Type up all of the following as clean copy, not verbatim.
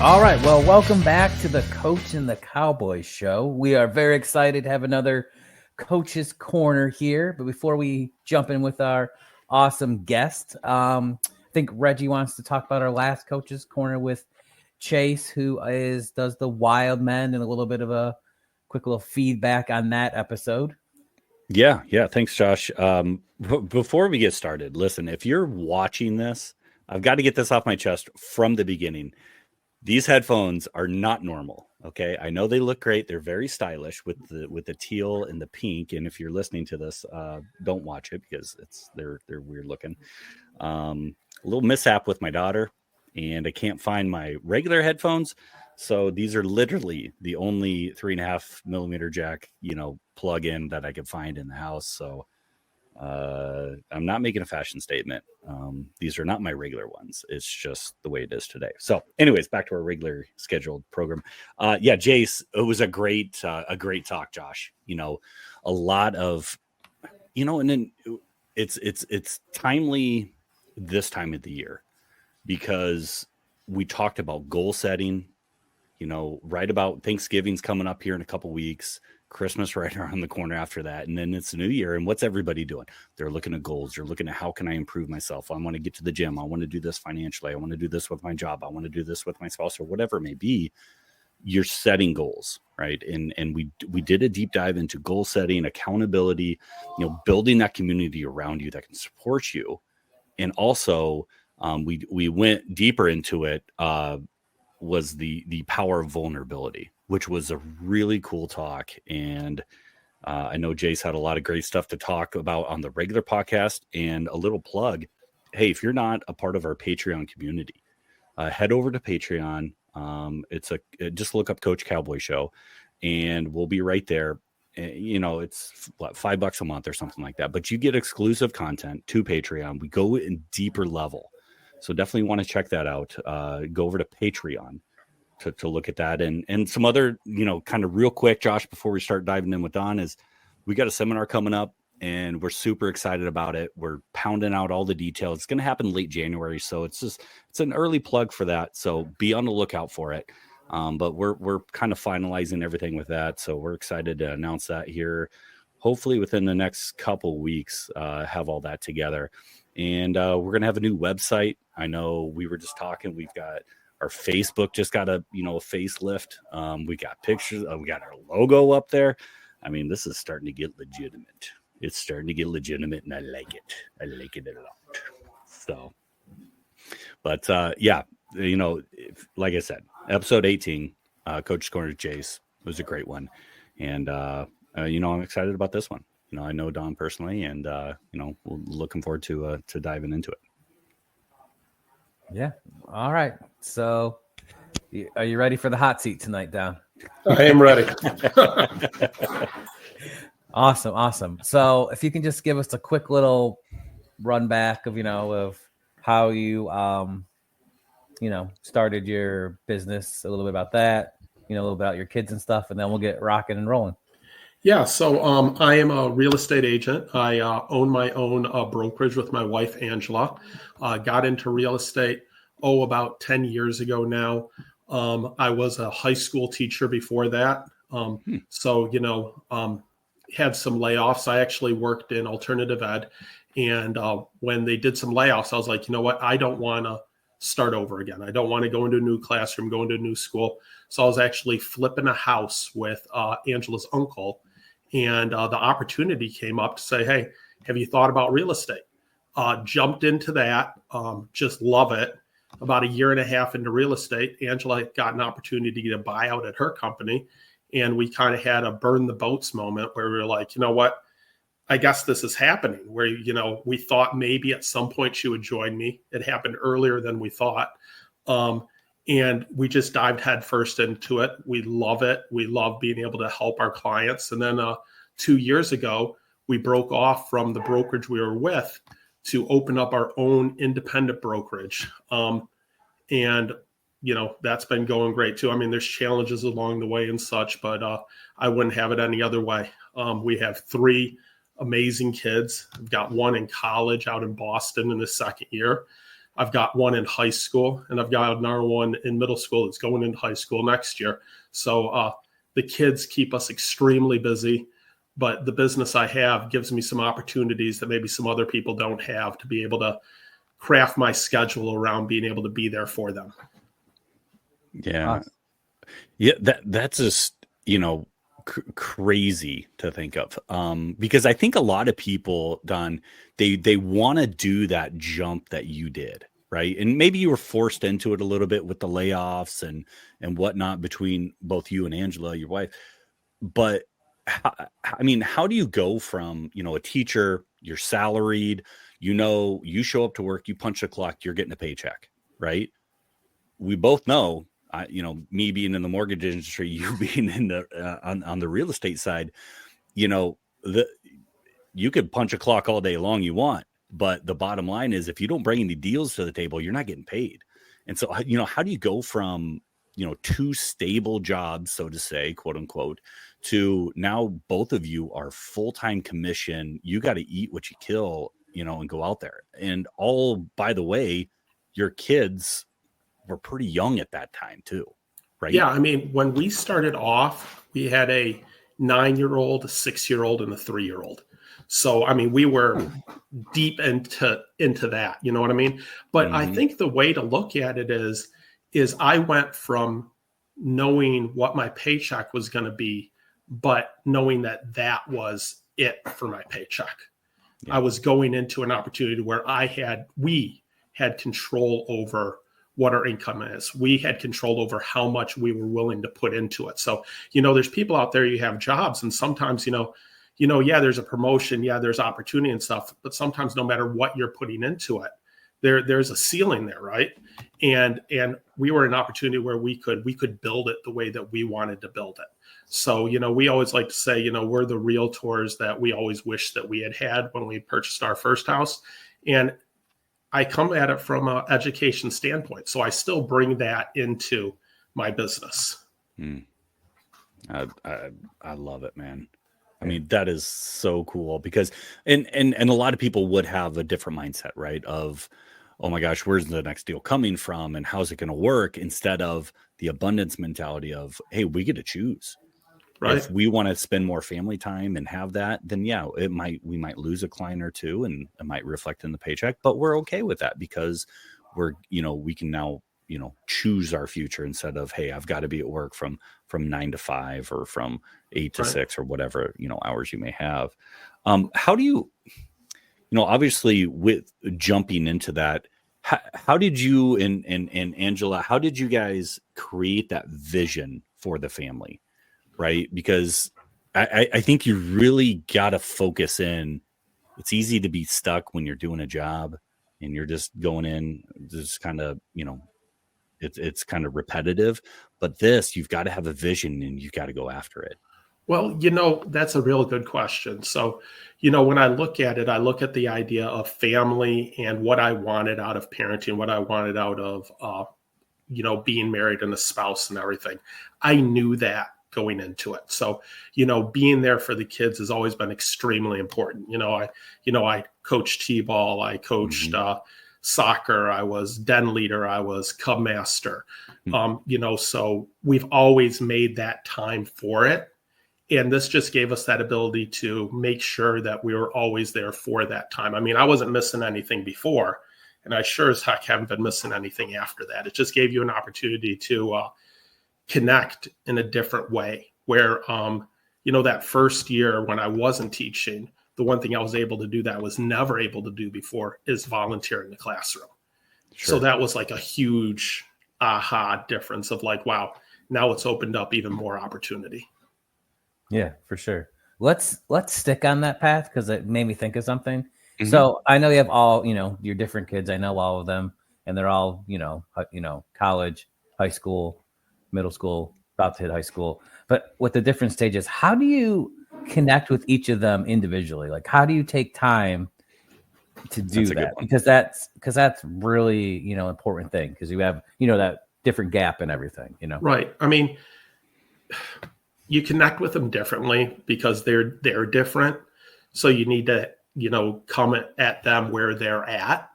All right. Well, welcome back to the Coach and the Cowboy show. We are very excited to have another Coach's Corner here. But before we jump in with our awesome guest, I think Reggie wants to talk about our last Coach's Corner with Chase, who does the Wild Men, and a little bit of a quick little feedback on that episode. Yeah. Thanks, Josh. Before we get started, listen, if you're watching this, I've got to get this off my chest from the beginning. These headphones are not normal. Okay. I know they look great. They're very stylish with the teal and the pink. And if you're listening to this, don't watch it because they're weird looking. A little mishap with my daughter, and I can't find my regular headphones. So these are literally the only 3.5 millimeter jack, plug in that I could find in the house. So I'm not making a fashion statement. These are not my regular ones. It's just the way it is today. So anyways, back to our regular scheduled program. Jace, it was a great talk, Josh. A lot of, and then it's timely this time of the year because we talked about goal setting, right about Thanksgiving's coming up here in a couple weeks. Christmas right around the corner after that. And then it's the new year. And what's everybody doing? They're looking at goals. They're looking at how can I improve myself? I want to get to the gym. I want to do this financially. I want to do this with my job. I want to do this with my spouse or whatever it may be. You're setting goals, right? And we did a deep dive into goal setting, accountability, building that community around you that can support you. And also we went deeper into it, was the power of vulnerability, which was a really cool talk. And I know Jace had a lot of great stuff to talk about on the regular podcast. And a little plug, hey, if you're not a part of our Patreon community, head over to Patreon. Just look up Coach Cowboy Show and we'll be right there. It's what, $5 a month or something like that, but you get exclusive content to Patreon. We go in deeper level. So definitely want to check that out. Go over to Patreon to look at that. And some other, kind of real quick, Josh, before we start diving in with Don, is we got a seminar coming up and we're super excited about it. We're pounding out all the details. It's going to happen late January. So it's an early plug for that. So be on the lookout for it. But we're kind of finalizing everything with that. So we're excited to announce that here, hopefully within the next couple weeks, have all that together. And we're going to have a new website. I know we were just talking. We've got our Facebook just got a facelift. We got pictures. We got our logo up there. I mean, this is starting to get legitimate. It's starting to get legitimate, and I like it. I like it a lot. So, but like I said, episode 18, Coach's Corner Jace was a great one, and I'm excited about this one. I know Don personally, and we're looking forward to diving into it. Yeah. All right. So, are you ready for the hot seat tonight, Don? I am ready. Awesome. So, if you can just give us a quick little run back of of how you started your business, a little bit about that, a little bit about your kids and stuff, and then we'll get rocking and rolling. Yeah, so I am a real estate agent. I own my own brokerage with my wife, Angela. Got into real estate, about 10 years ago now. I was a high school teacher before that. So, had some layoffs. I actually worked in alternative ed. And when they did some layoffs, I was like, you know what? I don't want to start over again. I don't want to go into a new classroom, go into a new school. So I was actually flipping a house with Angela's uncle. And the opportunity came up to say, hey, have you thought about real estate? Jumped into that, just love it. About a year and a half into real estate, Angela got an opportunity to get a buyout at her company. And we kind of had a burn the boats moment where we were like, you know what? I guess this is happening where, we thought maybe at some point she would join me. It happened earlier than we thought. And we just dived headfirst into it. We love it. We love being able to help our clients. And then 2 years ago, we broke off from the brokerage we were with to open up our own independent brokerage. That's been going great too. I mean, there's challenges along the way and such, but I wouldn't have it any other way. We have 3 amazing kids. We've got one in college out in Boston in his second year. I've got one in high school, and I've got another one in middle school that's going into high school next year. So the kids keep us extremely busy, but the business I have gives me some opportunities that maybe some other people don't have to be able to craft my schedule around being able to be there for them. Yeah. Yeah. That's just, crazy to think of. Because I think a lot of people, Don, they want to do that jump that you did. Right. And maybe you were forced into it a little bit with the layoffs and whatnot between both you and Angela, your wife. But how do you go from, a teacher, you're salaried, you show up to work, you punch the clock, you're getting a paycheck, right? We both know, me being in the mortgage industry, you being in the on the real estate side, you could punch a clock all day long you want, but the bottom line is if you don't bring any deals to the table, you're not getting paid. And so, how do you go from, two stable jobs, so to say, quote unquote, to now both of you are full-time commission. You got to eat what you kill, and go out there. And all, by the way, your kids were pretty young at that time too, right? Yeah. I mean, when we started off, we had a 9-year-old, a 6-year-old, and a 3-year-old. So, I mean, we were deep into that, you know what I mean? But I think the way to look at it is I went from knowing what my paycheck was going to be, but knowing that was it for my paycheck. Yeah. I was going into an opportunity where we had control over what our income is. We had control over how much we were willing to put into it. So, there's people out there, you have jobs, and sometimes, yeah, there's a promotion, yeah, there's opportunity and stuff, but sometimes no matter what you're putting into it, there's a ceiling there, right? And we were an opportunity where we could build it the way that we wanted to build it. So, we always like to say, we're the realtors that we always wish that we had when we purchased our first house. And I come at it from an education standpoint. So I still bring that into my business. I love it, man. I mean, that is so cool because, and a lot of people would have a different mindset, right? Of, oh my gosh, where's the next deal coming from? And how's it going to work? Instead of the abundance mentality of, hey, we get to choose. Right. If we want to spend more family time and have that, then yeah, we might lose a client or two and it might reflect in the paycheck, but we're okay with that because we can now, choose our future instead of, hey, I've got to be at work from 9 to 5 or from 8 to 6 or whatever, hours you may have. How do you, obviously with jumping into that, how did you and Angela, how did you guys create that vision for the family? Right. Because I think you really got to focus in. It's easy to be stuck when you're doing a job and you're just going in, just kind of, it's kind of repetitive, but you've got to have a vision and you've got to go after it. Well, that's a real good question. So, when I look at it, I look at the idea of family and what I wanted out of parenting, what I wanted out of, being married and a spouse and everything. I knew that going into it. So, being there for the kids has always been extremely important. I coached T-ball, I coached soccer, I was den leader, I was cub master. So we've always made that time for it. And this just gave us that ability to make sure that we were always there for that time. I mean, I wasn't missing anything before, and I sure as heck haven't been missing anything after that. It just gave you an opportunity to connect in a different way where, that first year when I wasn't teaching, the one thing I was able to do that I was never able to do before is volunteer in the classroom. Sure. So that was like a huge aha difference of like, wow, now it's opened up even more opportunity. Yeah, for sure. Let's stick on that path because it made me think of something. So I know you have all, your different kids. I know all of them, and they're all, college, high school, middle school, about to hit high school. But with the different stages, how do you connect with each of them individually? Like, how do you take time to do that? Because that's really, important thing because you have, that different gap and everything, Right. I mean, you connect with them differently because they're different. So you need to, come at them where they're at.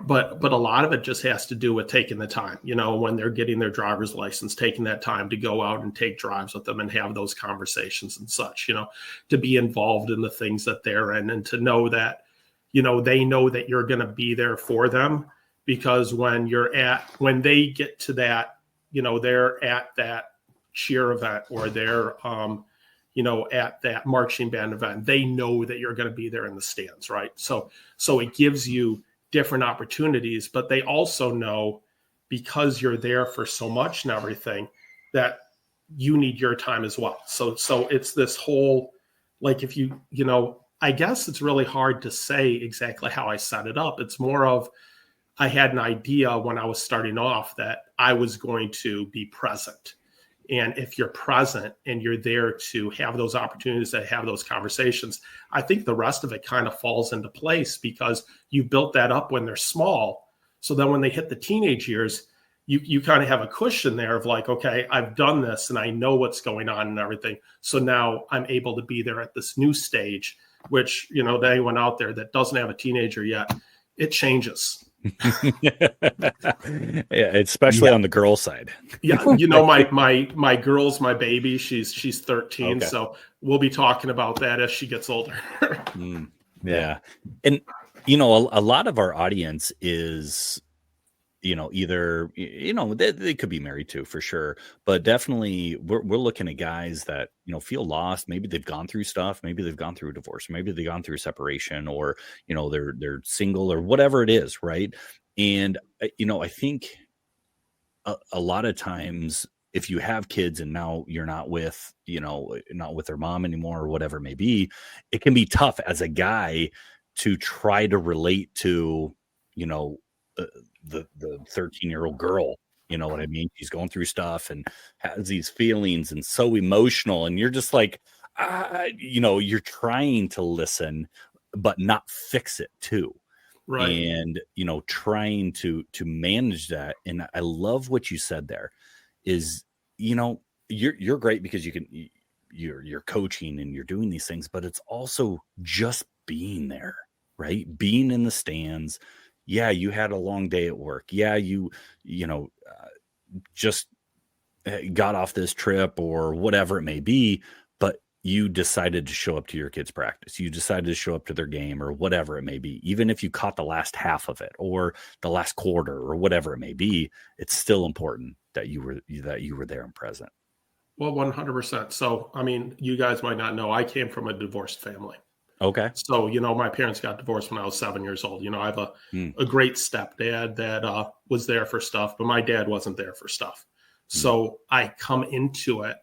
but a lot of it just has to do with taking the time, when they're getting their driver's license, taking that time to go out and take drives with them and have those conversations and such, to be involved in the things that they're in, and to know that, they know that you're going to be there for them. Because when they get to that, they're at that cheer event, or they're, at that marching band event, they know that you're going to be there in the stands, right? So it gives you different opportunities, but they also know, because you're there for so much and everything, that you need your time as well. So it's this whole, like, if I guess it's really hard to say exactly how I set it up. It's more of, I had an idea when I was starting off that I was going to be present. And if you're present and you're there to have those opportunities, to have those conversations, I think the rest of it kind of falls into place, because you built that up when they're small. So then when they hit the teenage years, you kind of have a cushion there of like, okay, I've done this and I know what's going on and everything. So now I'm able to be there at this new stage, which, to anyone out there that doesn't have a teenager yet, it changes. Yeah, especially on the girl side. Yeah, my girl's my baby. She's 13, okay. So we'll be talking about that as she gets older. Yeah, and a lot of our audience is, either they could be married too, for sure, but definitely we're looking at guys that feel lost. Maybe they've gone through stuff. Maybe they've gone through a divorce. Maybe they've gone through separation, or they're single, or whatever it is, right? And I think a lot of times, if you have kids and now you're not with their mom anymore, or whatever it may be, it can be tough as a guy to try to relate to the 13-year-old girl. You know what I mean? She's going through stuff and has these feelings and so emotional, and you're just like, you're trying to listen but not fix it too. Right. And trying to manage that. And I love what you said there is, you're great because you're coaching and you're doing these things, but it's also just being there, right? Being in the stands. Yeah, you had a long day at work. Yeah, just got off this trip or whatever it may be, but you decided to show up to your kids' practice. You decided to show up to their game or whatever it may be. Even if you caught the last half of it or the last quarter or whatever it may be, it's still important that you were there and present. Well, 100%. So, I mean, you guys might not know, I came from a divorced family. Okay. So, my parents got divorced when I was 7 years old. I have a great stepdad that was there for stuff, but my dad wasn't there for stuff. So I come into it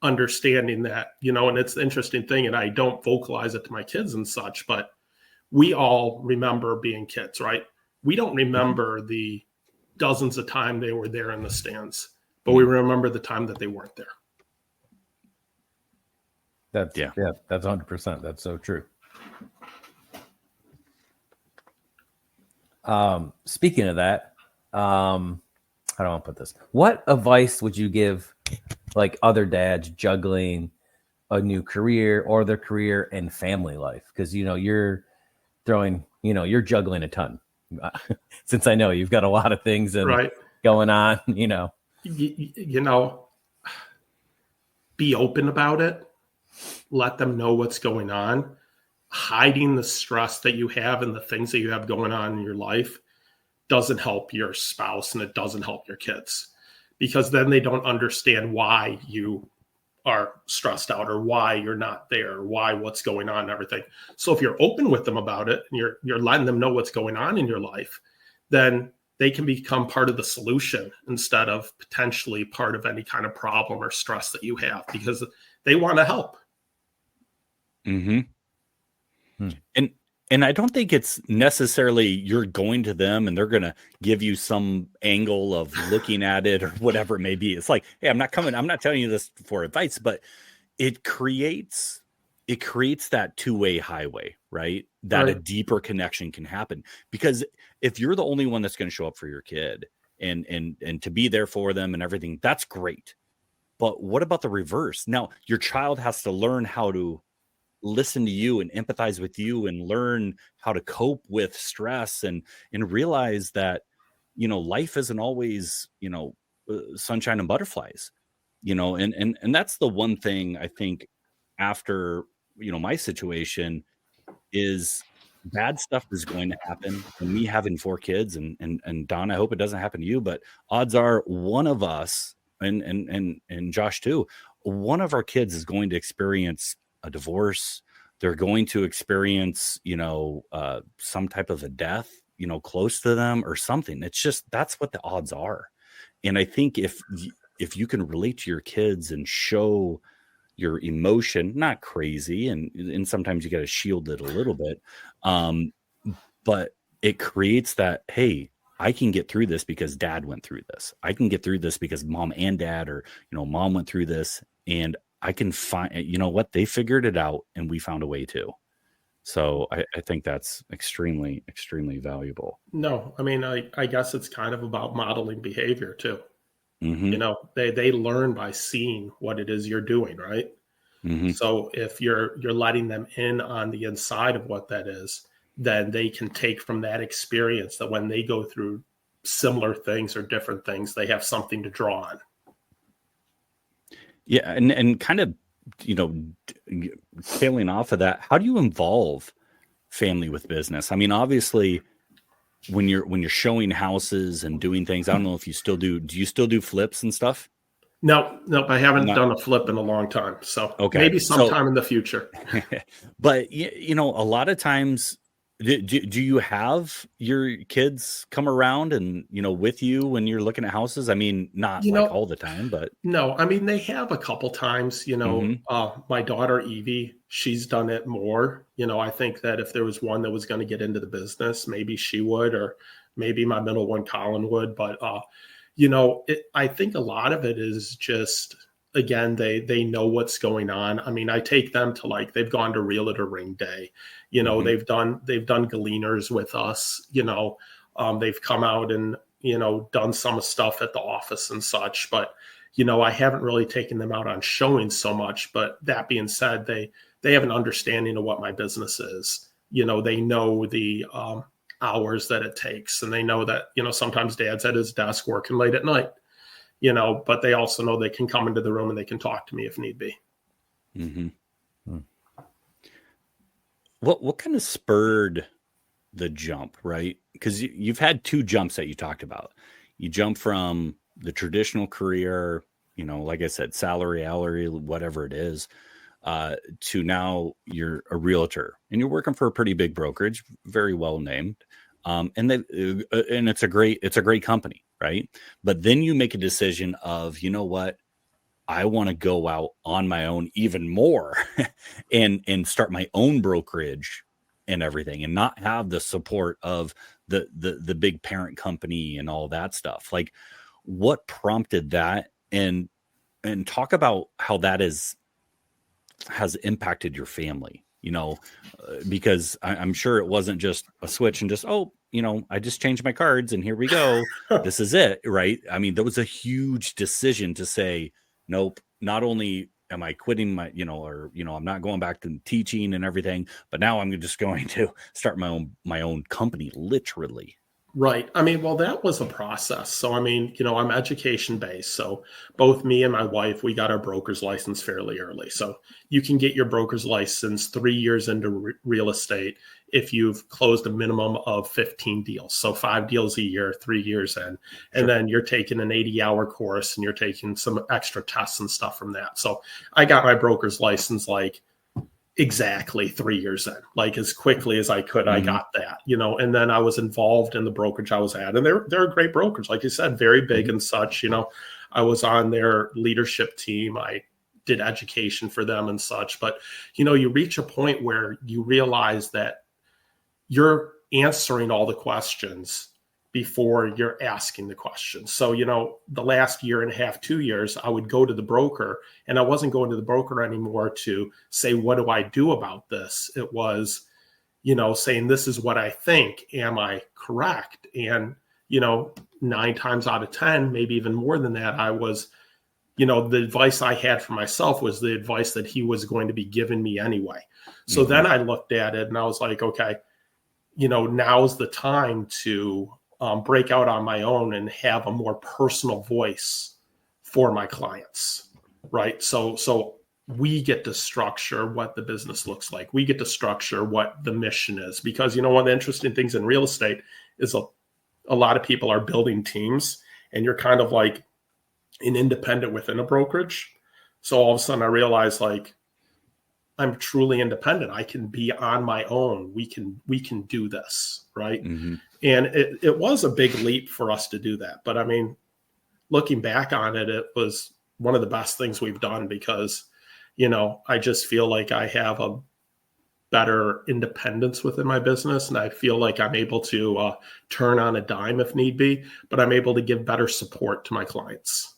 understanding that, and it's the interesting thing, and I don't vocalize it to my kids and such, but we all remember being kids, right? We don't remember the dozens of times they were there in the stands, but we remember the time that they weren't there. That's 100%. That's so true. Speaking of that, how do I want to put this? What advice would you give like other dads juggling a new career or their career and family life? Because, you're juggling a ton. Since I know you've got a lot of things going on, Be open about it. Let them know what's going on. Hiding the stress that you have and the things that you have going on in your life doesn't help your spouse, and it doesn't help your kids, because then they don't understand why you are stressed out or why you're not there, or what's going on and everything. So if you're open with them about it and you're letting them know what's going on in your life, then they can become part of the solution instead of potentially part of any kind of problem or stress that you have, because they want to help. Mm-hmm. And I don't think it's necessarily you're going to them and they're going to give you some angle of looking at it or whatever it may be. It's like, hey, I'm not telling you this for advice, but it creates that two-way highway, right? That a deeper connection can happen. Because if you're the only one that's going to show up for your kid and to be there for them and everything, that's great. But what about the reverse? Now, your child has to learn how to listen to you and empathize with you and learn how to cope with stress and realize that, life isn't always, sunshine and butterflies, and that's the one thing I think after, my situation is bad stuff is going to happen. And me having 4 kids and Don, I hope it doesn't happen to you, but odds are one of us and Josh too, one of our kids is going to experience a divorce. They're going to experience, some type of a death, close to them or something. It's just, that's what the odds are. And I think if you can relate to your kids and show your emotion, not crazy, and sometimes you got to shield it a little bit, but it creates that, hey, I can get through this because dad went through this. I can get through this because mom and dad, or mom went through this, and I can find, what, they figured it out and we found a way to. So I think that's extremely, extremely valuable. No, I mean, I guess it's kind of about modeling behavior too. Mm-hmm. They learn by seeing what it is you're doing, right? Mm-hmm. So if you're letting them in on the inside of what that is, then they can take from that experience that when they go through similar things or different things, they have something to draw on. Yeah, and kind of, tailing off of that, how do you involve family with business? I mean, obviously, when you're showing houses and doing things, I don't know if you still do. Do you still do flips and stuff? No, I haven't done a flip in a long time. So maybe sometime in the future. But a lot of times, do you have your kids come around and with you when you're looking at houses? I mean, not like all the time, but no. I mean, they have a couple times. My daughter Evie, she's done it more. I think that if there was one that was going to get into the business, maybe she would, or maybe my middle one, Colin, would. But I think a lot of it is just, again, they know what's going on. I mean, I take them to, they've gone to Realtor Ring Day. They've done Gleaners with us. They've come out and, done some stuff at the office and such. But, I haven't really taken them out on showing so much. But that being said, they have an understanding of what my business is. They know the hours that it takes. And they know that, sometimes dad's at his desk working late at night. But they also know they can come into the room and they can talk to me if need be. Mm-hmm. What kind of spurred the jump, right? Because you've had 2 jumps that you talked about. You jump from the traditional career, like I said, salary, whatever it is, to now you're a realtor and you're working for a pretty big brokerage, very well named. And it's a great company, right? But then you make a decision of, what, I want to go out on my own even more and start my own brokerage and everything, and not have the support of the big parent company and all that stuff. Like, what prompted that, and talk about how that has impacted your family, because I'm sure it wasn't just a switch and just, I just changed my cards and here we go. This is it. Right. I mean, that was a huge decision to say, nope, not only am I quitting my, I'm not going back to teaching and everything, but now I'm just going to start my own company, literally. Right. I mean, well, that was a process. So, I mean, I'm education based. So both me and my wife, we got our broker's license fairly early. So you can get your broker's license 3 years into real estate if you've closed a minimum of 15 deals. So 5 deals a year, 3 years in. And then you're taking an 80-hour course and you're taking some extra tests and stuff from that. So I got my broker's license exactly 3 years in, as quickly as I could. I got that, and then I was involved in the brokerage I was at, and they're a great brokerage, like you said, very big and such. I was on their leadership team. I did education for them and such. But you reach a point where you realize that you're answering all the questions before you're asking the questions. So, the last year and a half, 2 years, I would go to the broker, and I wasn't going to the broker anymore to say, what do I do about this? It was, saying, this is what I think. Am I correct? And, 9 times out of 10, maybe even more than that, I was the advice I had for myself was the advice that he was going to be giving me anyway. So then I looked at it and I was like, okay, now's the time to break out on my own and have a more personal voice for my clients, right? So we get to structure what the business looks like. We get to structure what the mission is, because one of the interesting things in real estate is a lot of people are building teams, and you're kind of like an independent within a brokerage. So all of a sudden I realized, like, I'm truly independent. I can be on my own. We can do this, right? Mm-hmm. And it was a big leap for us to do that. But I mean, looking back on it, it was one of the best things we've done, because, I just feel like I have a better independence within my business, and I feel like I'm able to turn on a dime if need be, but I'm able to give better support to my clients.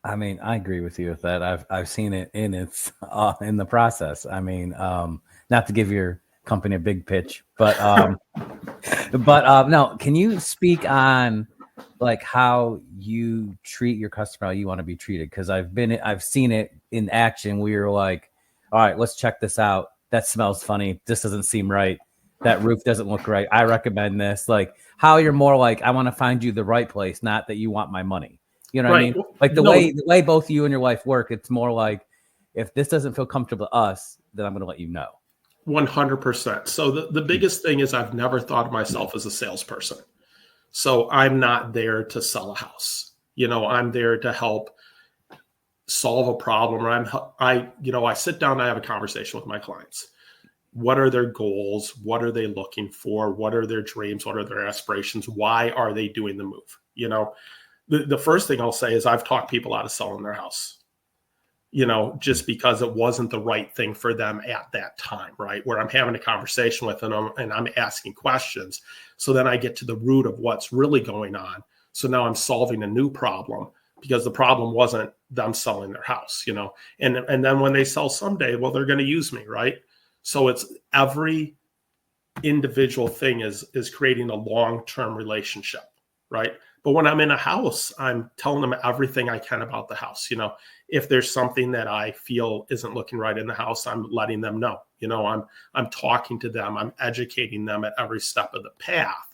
I mean, I agree with you with that. I've seen it in the process. I mean, not to give your company a big pitch, but no, can you speak on like how you treat your customer, how you want to be treated? Because I've seen it in action where you're like, all right, let's check this out. That smells funny. This doesn't seem right. That roof doesn't look right. I recommend this. Like how you're more like, I want to find you the right place, not that you want my money. You know what I mean? Like the way both you and your wife work, it's more like, if this doesn't feel comfortable to us, then I'm going to let you know. 100%. So the biggest thing is I've never thought of myself as a salesperson. So I'm not there to sell a house. I'm there to help solve a problem. Or I sit down and I have a conversation with my clients. What are their goals? What are they looking for? What are their dreams? What are their aspirations? Why are they doing the move? The first thing I'll say is I've talked people out of selling their house, just because it wasn't the right thing for them at that time, right? Where I'm having a conversation with them and I'm asking questions. So then I get to the root of what's really going on. So now I'm solving a new problem, because the problem wasn't them selling their house, and then when they sell someday, well, they're going to use me, right? So it's every individual thing is creating a long-term relationship, right? But when I'm in a house, I'm telling them everything I can about the house. If there's something that I feel isn't looking right in the house, I'm letting them know. I'm talking to them. I'm educating them at every step of the path.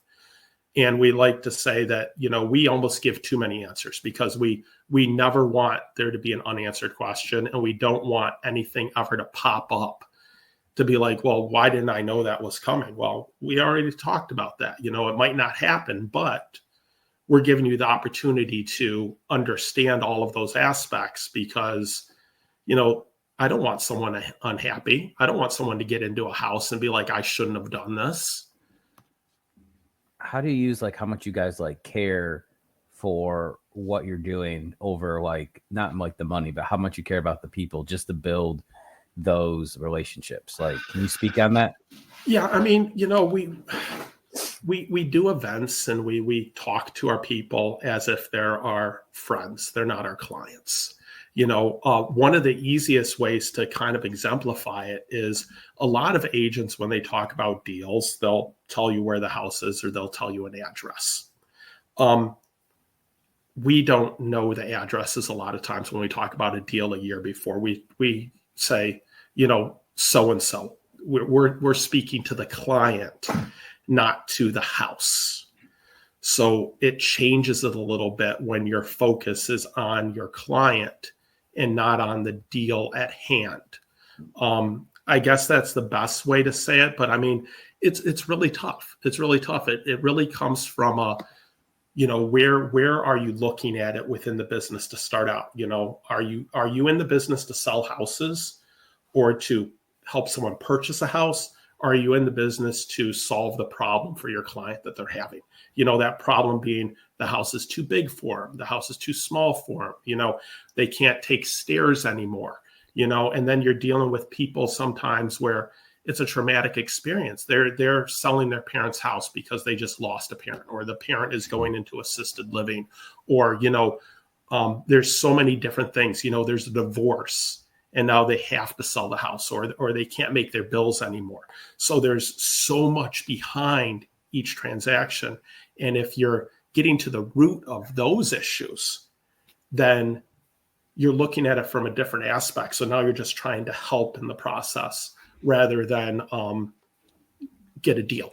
And we like to say that, we almost give too many answers, because we never want there to be an unanswered question, and we don't want anything ever to pop up to be like, well, why didn't I know that was coming? Well, we already talked about that. It might not happen, but we're giving you the opportunity to understand all of those aspects, because, I don't want someone unhappy. I don't want someone to get into a house and be like, I shouldn't have done this. How do you use like how much you guys like care for what you're doing over like not like the money, but how much you care about the people just to build those relationships? Like, can you speak on that? Yeah, I mean, we do events and we talk to our people as if they're our friends. They're not our clients. One of the easiest ways to kind of exemplify it is a lot of agents, when they talk about deals, they'll tell you where the house is, or they'll tell you an address. We don't know the addresses a lot of times when we talk about a deal a year before. We say, so-and-so. We're speaking to the client, not to the house. So it changes it a little bit when your focus is on your client and not on the deal at hand. I guess that's the best way to say it, but I mean, it's really tough. It's really tough. It really comes from where are you looking at it within the business to start out? Are you in the business to sell houses or to help someone purchase a house? Are you in the business to solve the problem for your client that they're having? That problem being the house is too big for them. The house is too small for them. They can't take stairs anymore, and then you're dealing with people sometimes where it's a traumatic experience. They're selling their parents' house because they just lost a parent, or the parent is going into assisted living, or, there's so many different things. There's a divorce, and now they have to sell the house, or they can't make their bills anymore. So there's so much behind each transaction. And if you're getting to the root of those issues, then you're looking at it from a different aspect. So now you're just trying to help in the process rather than get a deal.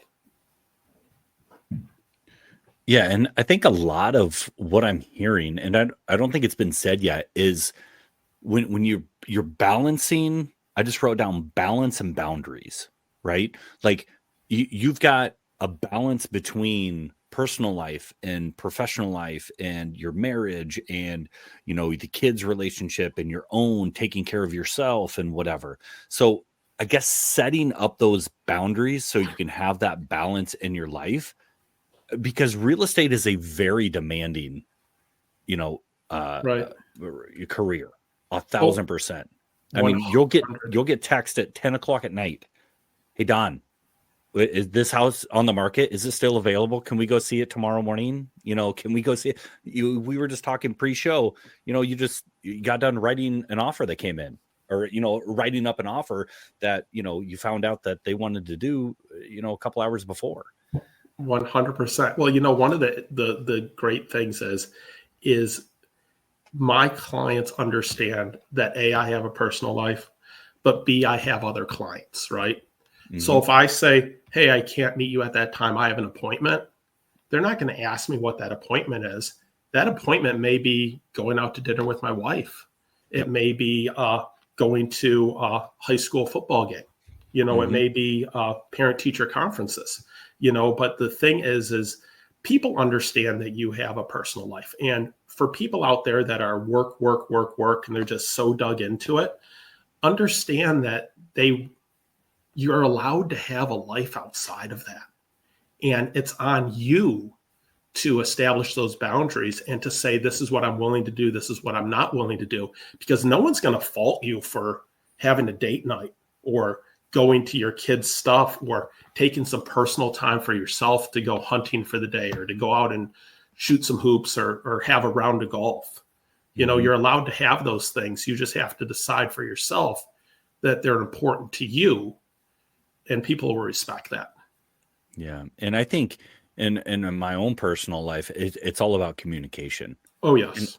Yeah, and I think a lot of what I'm hearing, and I don't think it's been said yet, is when you're balancing. I just wrote down balance and boundaries, right? Like you've got a balance between personal life and professional life and your marriage and the kids relationship and your own taking care of yourself and whatever. So I guess setting up those boundaries so you can have that balance in your life, because real estate is a very demanding, Right. career, 1,000%. I mean, 100. you'll get text at 10 o'clock at night. Hey, Don, is this house on the market? Is it still available? Can we go see it tomorrow morning? Can we go see it? We were just talking pre-show, you got done writing an offer that came in, or, writing up an offer that, you found out that they wanted to do, a couple hours before. 100%. Well, one of the great things is my clients understand that A, I have a personal life, but B, I have other clients, right? Mm-hmm. So if I say, hey, I can't meet you at that time, I have an appointment, they're not going to ask me what that appointment is. That appointment may be going out to dinner with my wife. It may be going to a high school football game. It may be parent-teacher conferences. But the thing is people understand that you have a personal life. And for people out there that are work, and they're just so dug into it, understand that you're allowed to have a life outside of that. And it's on you to establish those boundaries and to say, this is what I'm willing to do. This is what I'm not willing to do, because no one's going to fault you for having a date night or going to your kids' stuff or taking some personal time for yourself to go hunting for the day or to go out and shoot some hoops or have a round of golf. You're allowed to have those things. You just have to decide for yourself that they're important to you, and people will respect that. Yeah. And I think in my own personal life, it's all about communication. Oh, yes. And,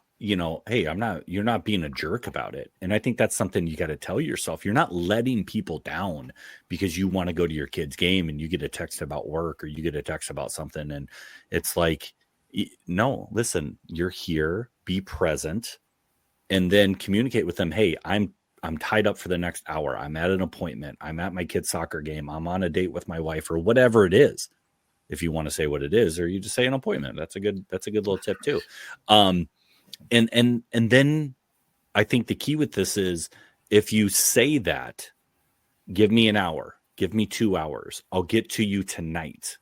hey, you're not being a jerk about it. And I think that's something you got to tell yourself. You're not letting people down because you want to go to your kid's game and you get a text about work or you get a text about something. And it's like, no, listen, you're here, be present, and then communicate with them. Hey, I'm tied up for the next hour. I'm at an appointment. I'm at my kid's soccer game. I'm on a date with my wife, or whatever it is. If you want to say what it is, or you just say an appointment, that's a good little tip too. And then I think the key with this is, if you say that, give me an hour, give me 2 hours, I'll get to you tonight.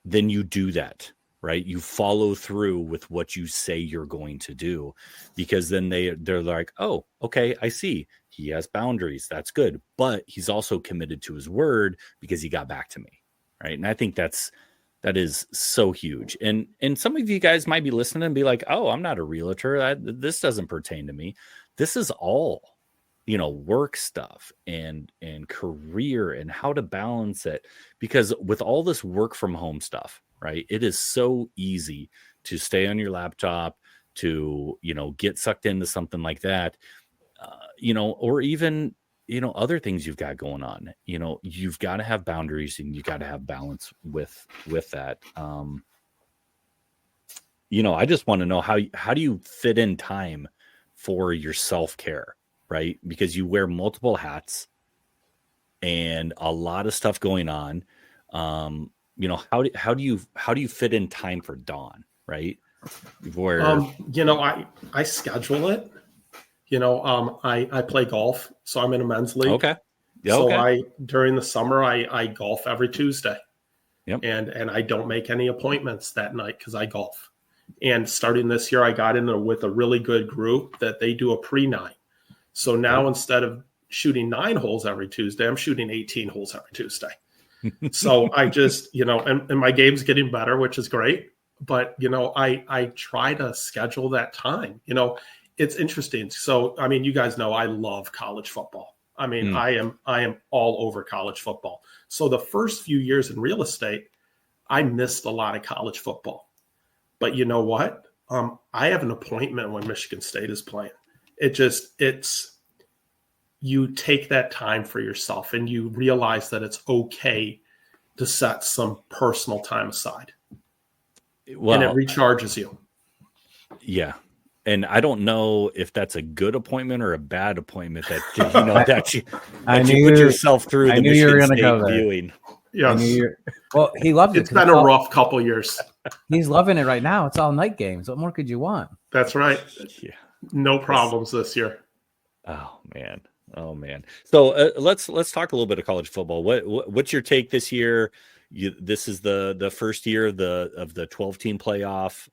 Then you do that, right? You follow through with what you say you're going to do, because then they're like, oh, okay, I see. He has boundaries. That's good. But he's also committed to his word because he got back to me. Right. And I think that is so huge. And some of you guys might be listening and be like, oh, I'm not a realtor. This doesn't pertain to me. This is all, work stuff and career and how to balance it. Because with all this work from home stuff, right, it is so easy to stay on your laptop, to, get sucked into something like that, or even, other things you've got going on. You've got to have boundaries and you got to have balance with that. I just want to know how do you fit in time for your self-care, right? Because you wear multiple hats and a lot of stuff going on. How do you fit in time for Dawn, right? Where I schedule it. I play golf, so I'm in a men's league. Okay. Yeah, so okay. During the summer, I golf every Tuesday. Yep. And I don't make any appointments that night because I golf. And starting this year, I got in with a really good group that they do a pre-9. So now instead of shooting 9 holes every Tuesday, I'm shooting 18 holes every Tuesday. So I just, and my game's getting better, which is great. But, I try to schedule that time. It's interesting. So, you guys know I love college football. I am all over college football. So the first few years in real estate, I missed a lot of college football. But you know what? I have an appointment when Michigan State is playing. You take that time for yourself and you realize that it's okay to set some personal time aside. Well, and it recharges you. Yeah. And I don't know if that's a good appointment or a bad appointment that you put yourself through the Michigan State viewing. Yes. Well, he loves it. It's been a rough couple years. He's loving it right now. It's all night games. What more could you want? That's right. Yeah. No problems this year. Oh man. So let's talk a little bit of college football. What's your take this year? This is the first year of the 12-team playoff.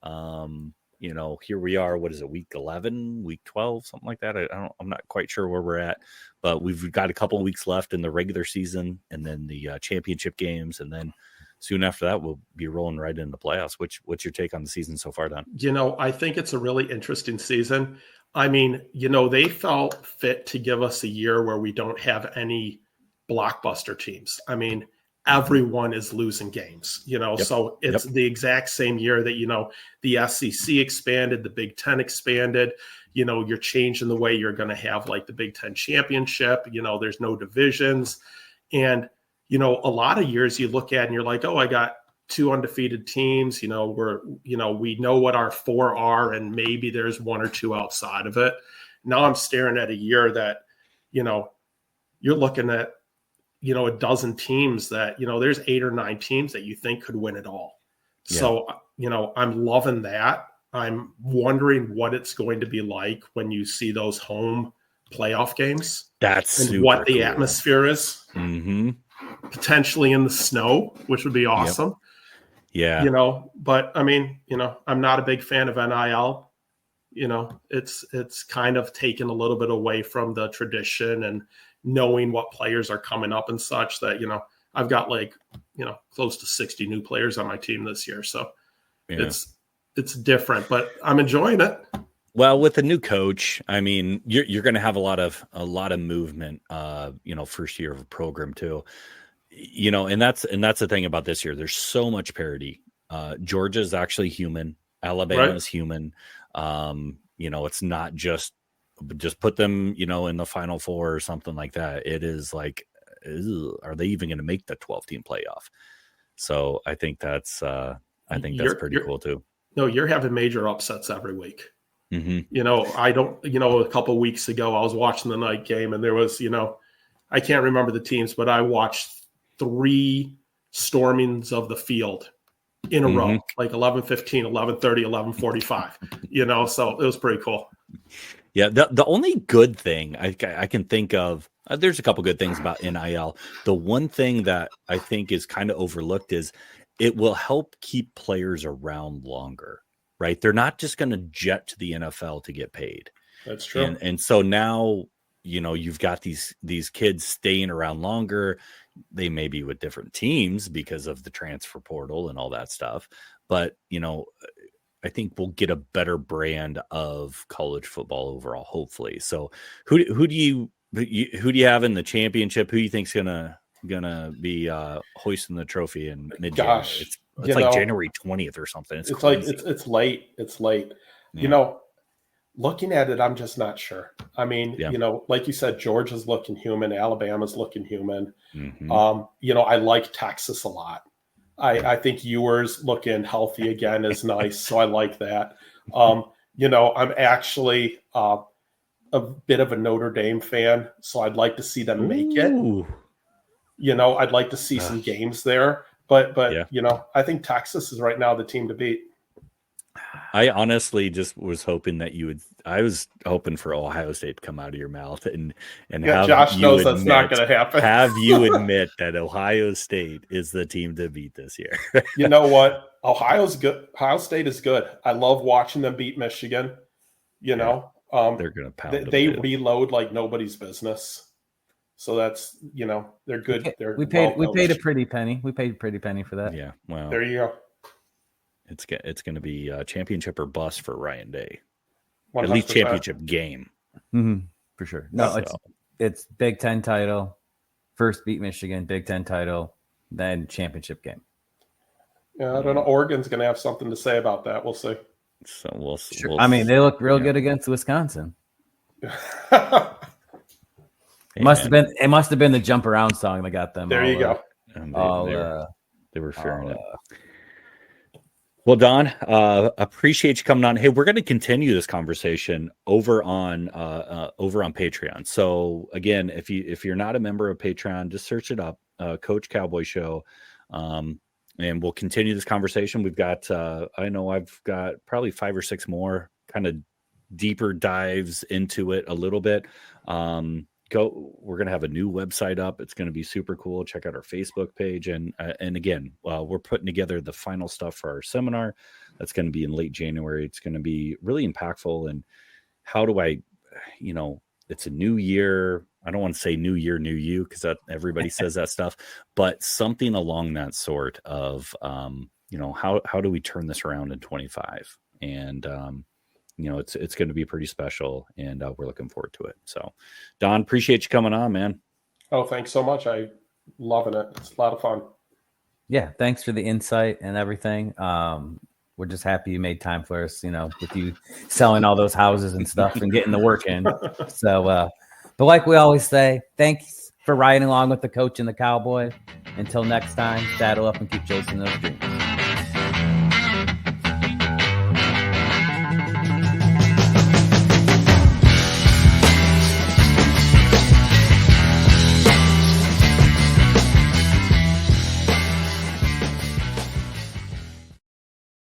Here we are. What is it? Week 11, week 12, something like that. I'm not quite sure where we're at, but we've got a couple of weeks left in the regular season, and then the championship games, and then soon after that we'll be rolling right into the playoffs. What's your take on the season so far, Don? I think it's a really interesting season. I mean, they felt fit to give us a year where we don't have any blockbuster teams. I mean, everyone is losing games, so it's the exact same year that, the SEC expanded, the Big Ten expanded, you're changing the way you're going to have like the Big Ten championship, there's no divisions. And, a lot of years you look at and you're like, oh, I got 2 undefeated teams, we know what our 4 are, and maybe there's 1 or 2 outside of it. Now I'm staring at a year that, you're looking at, a dozen teams that, there's 8 or 9 teams that you think could win it all. Yeah. So, I'm loving that. I'm wondering what it's going to be like when you see those home playoff games. That's and what the atmosphere is. Mm-hmm. Potentially in the snow, which would be awesome. Yep. Yeah. But I mean, I'm not a big fan of NIL. It's kind of taken a little bit away from the tradition and knowing what players are coming up and such that, I've got close to 60 new players on my team this year. So it's different, but I'm enjoying it. Well, with the new coach, I mean, you're going to have a lot of movement, first year of a program too, and that's the thing about this year. There's so much parity. Georgia is actually human. Alabama is human. It's not just put them, in the Final Four or something like that. It is like, are they even going to make the 12-team playoff? So I think that's pretty cool too. No, you're having major upsets every week. Mm-hmm. I don't, a couple of weeks ago, I was watching the night game and there was, I can't remember the teams, but I watched 3 stormings of the field in a row, like 11:15, 11:30, 11:45, so it was pretty cool. Yeah. The only good thing I can think of, there's a couple good things about NIL. The one thing that I think is kind of overlooked is it will help keep players around longer, right? They're not just going to jet to the NFL to get paid. That's true. And so now, you've got these kids staying around longer. They may be with different teams because of the transfer portal and all that stuff. But, I think we'll get a better brand of college football overall, hopefully. So who do you have in the championship? Who do you think's gonna be hoisting the trophy in mid-January? Gosh, it's like January 20th or something. It's like it's late. It's late. Yeah. Looking at it, I'm just not sure. I mean, like you said, Georgia's looking human. Alabama's looking human. Mm-hmm. I like Texas a lot. I think Ewers looking healthy again is nice. So I like that. I'm actually a bit of a Notre Dame fan. So I'd like to see them make it. I'd like to see some games there. But I think Texas is right now the team to beat. I honestly just was hoping that I was hoping for Ohio State to come out of your mouth and have Josh knows that's not going to happen. Have you admit that Ohio State is the team to beat this year? You know what? Ohio's good. Ohio State is good. I love watching them beat Michigan. They're going to pound. They reload like nobody's business. So that's they're good. We paid a pretty penny. We paid a pretty penny for that. Yeah. Well, there you go. It's going to be championship or bust for Ryan Day. 100%. At least championship game. Mm-hmm, for sure. No, it's Big Ten title, first beat Michigan, Big Ten title, then championship game. Yeah, I don't know. Oregon's going to have something to say about that. We'll see. So we'll. Sure. we'll I mean, they look real yeah. good against Wisconsin. Hey, Must man. have been. It must have been the jump around song that got them. There you go. They were fearing it. Well, Don, appreciate you coming on. Hey, we're going to continue this conversation over on Patreon. So again, if you're not a member of Patreon, just search it up, Coach Cowboy Show, and we'll continue this conversation. We've got I know I've got probably 5 or 6 more kind of deeper dives into it a little bit. We're going to have a new website up. It's going to be super cool. Check out our Facebook page. And again, we're putting together the final stuff for our seminar. That's going to be in late January. It's going to be really impactful. And how do I, it's a new year. I don't want to say new year, new you, because that everybody says that stuff, but something along that sort of, how do we turn this around in 25? And, it's going to be pretty special, and we're looking forward to it. So, Don, appreciate you coming on, man. Oh, thanks so much. I'm loving it. It's a lot of fun. Yeah, thanks for the insight and everything. We're just happy you made time for us, with you selling all those houses and stuff and getting the work in. So, but like we always say, thanks for riding along with the Coach and the Cowboy. Until next time, saddle up and keep chasing those dreams.